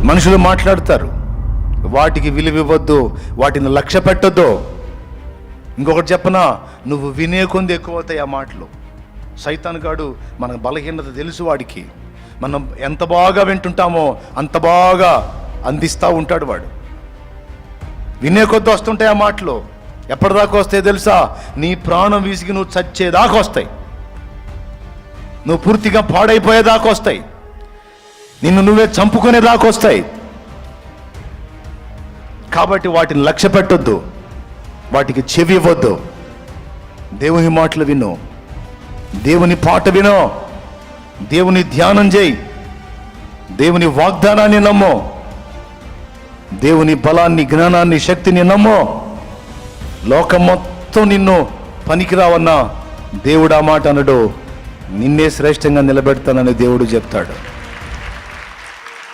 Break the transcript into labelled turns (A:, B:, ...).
A: మనుషులు మాట్లాడతారు, వాటికి విలువ ఇవ్వద్దు, వాటిని లక్ష్య పెట్టొద్దు. ఇంకొకటి చెప్పనా, నువ్వు వినే కొంది ఎక్కువ అవుతాయి ఆ మాటలు. సైతాను గాడు మన బలహీనత తెలుసు వాడికి. మనం ఎంత బాగా వింటుంటామో అంత బాగా అందిస్తూ ఉంటాడు వాడు. వినే కొద్ది వస్తుంటాయి ఆ మాటలు. ఎప్పటిదాకా వస్తాయి తెలుసా? నీ ప్రాణం విసిగి నువ్వు చచ్చేదాకా వస్తాయి, నువ్వు పూర్తిగా పాడైపోయేదాకా వస్తాయి, నిన్ను నువ్వే చంపుకునేదాకా వస్తాయి. కాబట్టి వాటిని లక్ష్య పెట్టొద్దు, వాటికి చెవి ఇవ్వద్దు. దేవుని మాటలు విను, దేవుని పాట విను, దేవుని ధ్యానం చేయి, దేవుని వాగ్దానాన్ని నమ్ము, దేవుని బలాన్ని, జ్ఞానాన్ని, శక్తిని నమ్ము. లోకం మొత్తం నిన్ను పనికిరావన్నా దేవుడు ఆ మాట అనడు, నిన్నే శ్రేష్టంగా నిలబెడతానని దేవుడు చెప్తాడు.